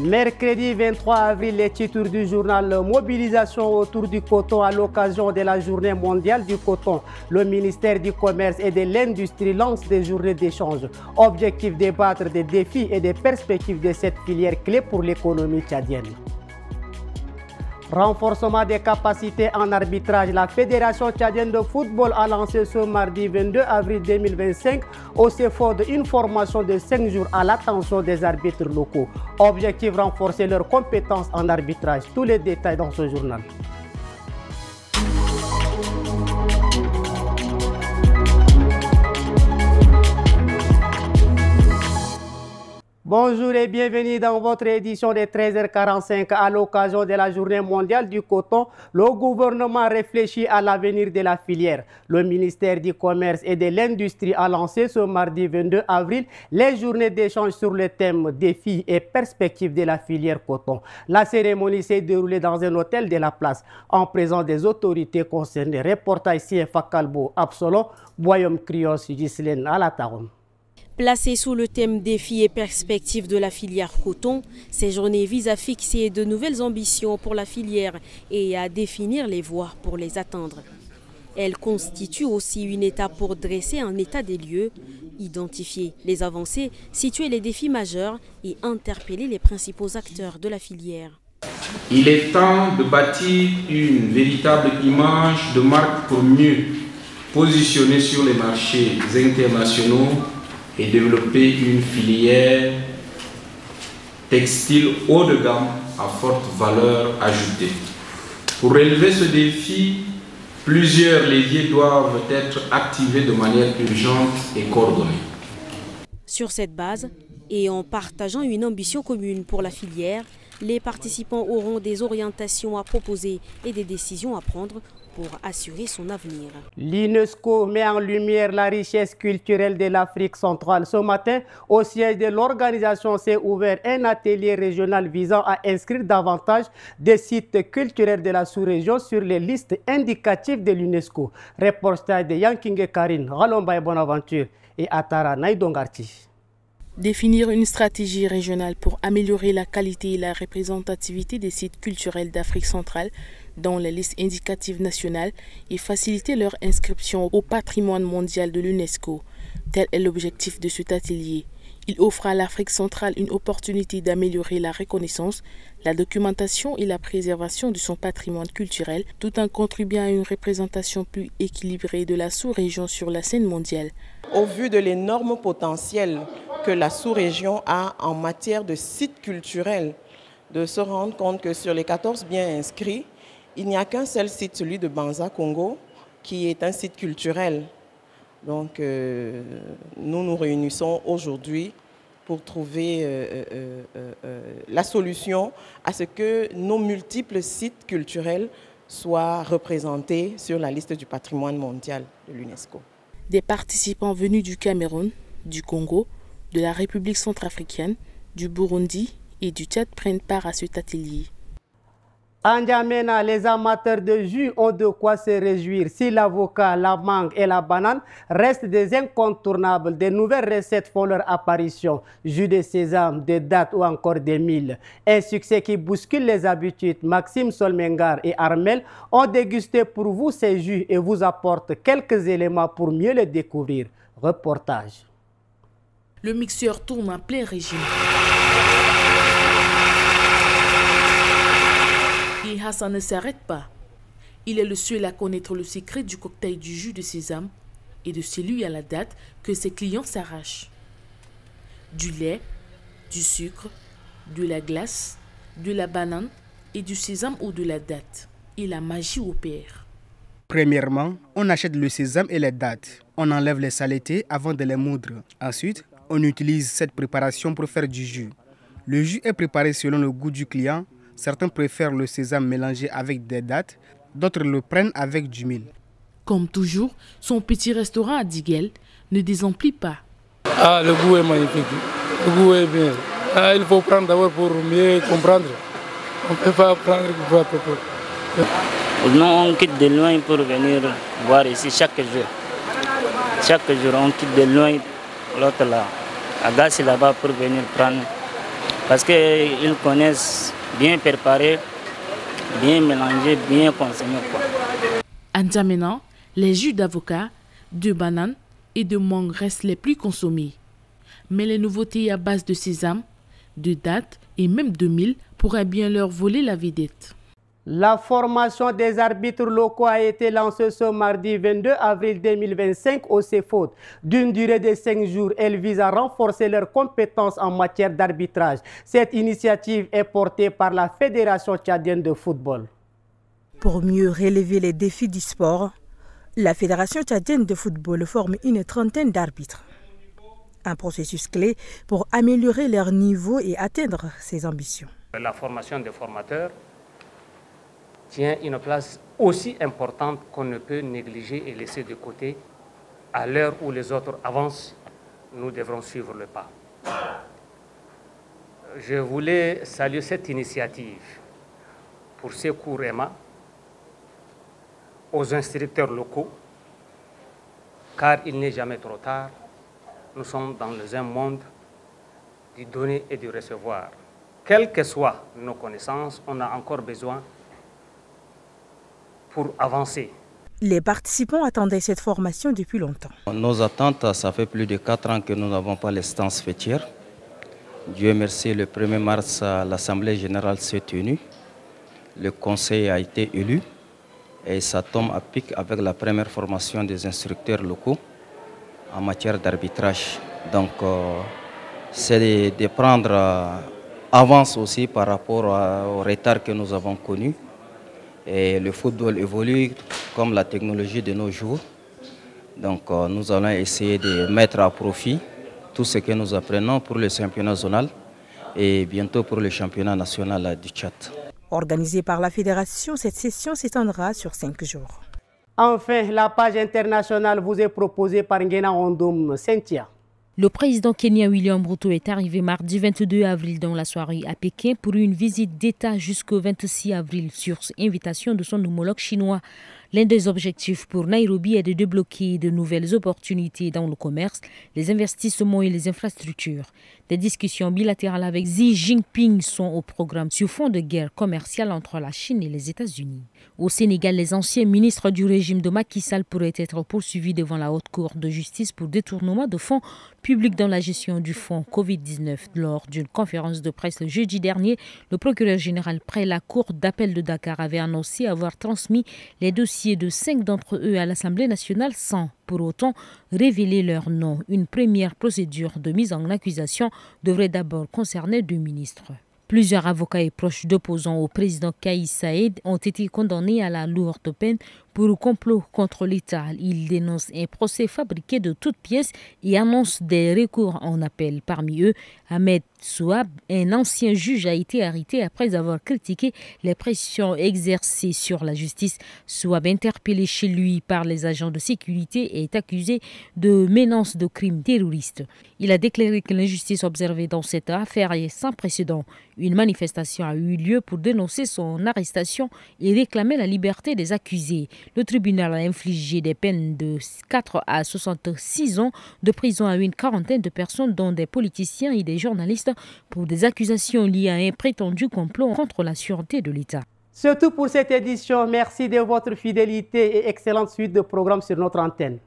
Mercredi 23 avril, les titres du journal Mobilisation autour du coton à l'occasion de la journée mondiale du coton. Le ministère du Commerce et de l'Industrie lance des journées d'échange. Objectif débattre des défis et des perspectives de cette filière clé pour l'économie tchadienne. Renforcement des capacités en arbitrage. La Fédération tchadienne de football a lancé ce mardi 22 avril 2025 au CFOD une formation de 5 jours à l'attention des arbitres locaux. Objectif renforcer leurs compétences en arbitrage. Tous les détails dans ce journal. Bonjour et bienvenue dans votre édition de 13h45 à l'occasion de la journée mondiale du coton. Le gouvernement réfléchit à l'avenir de la filière. Le ministère du Commerce et de l'Industrie a lancé ce mardi 22 avril les journées d'échange sur le thème défis et perspectives de la filière coton. La cérémonie s'est déroulée dans un hôtel de la place en présence des autorités concernées. Reportage CFA Kalbo, Absolon, Boyom Krios, Ghislaine Alataron. Placées sous le thème défis et perspectives de la filière coton, ces journées visent à fixer de nouvelles ambitions pour la filière et à définir les voies pour les atteindre. Elles constituent aussi une étape pour dresser un état des lieux, identifier les avancées, situer les défis majeurs et interpeller les principaux acteurs de la filière. Il est temps de bâtir une véritable image de marque pour mieux positionner sur les marchés internationaux et développer une filière textile haut de gamme à forte valeur ajoutée. Pour relever ce défi, plusieurs leviers doivent être activés de manière urgente et coordonnée. Sur cette base, et en partageant une ambition commune pour la filière, les participants auront des orientations à proposer et des décisions à prendre pour assurer son avenir. L'UNESCO met en lumière la richesse culturelle de l'Afrique centrale. Ce matin, au siège de l'organisation s'est ouvert un atelier régional visant à inscrire davantage des sites culturels de la sous-région sur les listes indicatives de l'UNESCO. Reportage de Yankinge Karine, Ralombay Bonaventure et Atara Naidongarti. Définir une stratégie régionale pour améliorer la qualité et la représentativité des sites culturels d'Afrique centrale dans les listes indicatives nationales et faciliter leur inscription au patrimoine mondial de l'UNESCO. Tel est l'objectif de cet atelier. Il offre à l'Afrique centrale une opportunité d'améliorer la reconnaissance, la documentation et la préservation de son patrimoine culturel, tout en contribuant à une représentation plus équilibrée de la sous-région sur la scène mondiale. Au vu de l'énorme potentiel que la sous-région a en matière de sites culturels, de se rendre compte que sur les 14 biens inscrits, il n'y a qu'un seul site, celui de Banza Congo, qui est un site culturel. Donc nous nous réunissons aujourd'hui pour trouver la solution à ce que nos multiples sites culturels soient représentés sur la liste du patrimoine mondial de l'UNESCO. Des participants venus du Cameroun, du Congo, de la République centrafricaine, du Burundi et du Tchad prennent part à cet atelier. En N'Djamena, les amateurs de jus ont de quoi se réjouir. Si l'avocat, la mangue et la banane restent des incontournables, de nouvelles recettes font leur apparition. Jus de sésame, de dattes ou encore des milles. Un succès qui bouscule les habitudes. Maxime Solmengar et Armel ont dégusté pour vous ces jus et vous apportent quelques éléments pour mieux les découvrir. Reportage. Le mixeur tourne en plein régime. Et Hassan ne s'arrête pas. Il est le seul à connaître le secret du cocktail du jus de sésame et de celui à la date que ses clients s'arrachent. Du lait, du sucre, de la glace, de la banane et du sésame ou de la date. Et la magie opère. Premièrement, on achète le sésame et les dattes. On enlève les saletés avant de les moudre. Ensuite, on utilise cette préparation pour faire du jus. Le jus est préparé selon le goût du client. Certains préfèrent le sésame mélangé avec des dattes, d'autres le prennent avec du mil. Comme toujours, son petit restaurant à Diguel ne désemplit pas. Ah, le goût est magnifique, le goût est bien. Ah, il faut prendre d'abord pour mieux comprendre. On ne peut pas prendre pour propos. Non, on quitte de loin pour venir voir ici chaque jour. Chaque jour, on quitte de loin l'autre là. À Gassi là-bas pour venir prendre parce qu'ils connaissent bien préparer, bien mélanger, bien consommer. En N'Djamena, les jus d'avocat, de banane et de mangue restent les plus consommés. Mais les nouveautés à base de sésame, de dattes et même de mil pourraient bien leur voler la vedette. La formation des arbitres locaux a été lancée ce mardi 22 avril 2025 au CEFOD. D'une durée de 5 jours, elle vise à renforcer leurs compétences en matière d'arbitrage. Cette initiative est portée par la Fédération tchadienne de football. Pour mieux relever les défis du sport, la Fédération tchadienne de football forme une trentaine d'arbitres. Un processus clé pour améliorer leur niveau et atteindre ses ambitions. La formation des formateurs tient une place aussi importante qu'on ne peut négliger et laisser de côté. À l'heure où les autres avancent, nous devrons suivre le pas. Je voulais saluer cette initiative pour ces cours EMA, aux instructeurs locaux, car il n'est jamais trop tard. Nous sommes dans un monde du donner et du recevoir. Quelles que soient nos connaissances, on a encore besoin pour avancer. Les participants attendaient cette formation depuis longtemps. Nos attentes, ça fait plus de 4 ans que nous n'avons pas l'instance fêtière. Dieu merci, le 1er mars, l'Assemblée générale s'est tenue. Le conseil a été élu et ça tombe à pic avec la première formation des instructeurs locaux en matière d'arbitrage. Donc, c'est de prendre avance aussi par rapport au retard que nous avons connu. Et le football évolue comme la technologie de nos jours. Donc nous allons essayer de mettre à profit tout ce que nous apprenons pour le championnat zonal et bientôt pour le championnat national du Tchad. Organisée par la fédération, cette session s'étendra sur 5 jours. Enfin, la page internationale vous est proposée par Ngena Ondoum Cynthia. Le président kenyan William Ruto est arrivé mardi 22 avril dans la soirée à Pékin pour une visite d'État jusqu'au 26 avril sur invitation de son homologue chinois. L'un des objectifs pour Nairobi est de débloquer de nouvelles opportunités dans le commerce, les investissements et les infrastructures. Des discussions bilatérales avec Xi Jinping sont au programme sur fond de guerre commerciale entre la Chine et les États-Unis. Au Sénégal, les anciens ministres du régime de Macky Sall pourraient être poursuivis devant la Haute Cour de justice pour détournement de fonds publics dans la gestion du fonds Covid-19. Lors d'une conférence de presse le jeudi dernier, le procureur général près la Cour d'appel de Dakar avait annoncé avoir transmis les dossiers de 5 d'entre eux à l'Assemblée nationale sans pour autant révéler leur nom. Une première procédure de mise en accusation devrait d'abord concerner 2 ministres. Plusieurs avocats et proches d'opposants au président Kais Saied ont été condamnés à la lourde peine pour complot contre l'État. Ils dénoncent un procès fabriqué de toutes pièces et annoncent des recours en appel. Parmi eux, Ahmed Souab, un ancien juge, a été arrêté après avoir critiqué les pressions exercées sur la justice. Souab, interpellé chez lui par les agents de sécurité, est accusé de menace de crimes terroristes. Il a déclaré que l'injustice observée dans cette affaire est sans précédent. Une manifestation a eu lieu pour dénoncer son arrestation et réclamer la liberté des accusés. Le tribunal a infligé des peines de 4 à 66 ans de prison à une quarantaine de personnes, dont des politiciens et des journalistes, pour des accusations liées à un prétendu complot contre la sûreté de l'État. C'est tout pour cette édition. Merci de votre fidélité et excellente suite de programmes sur notre antenne.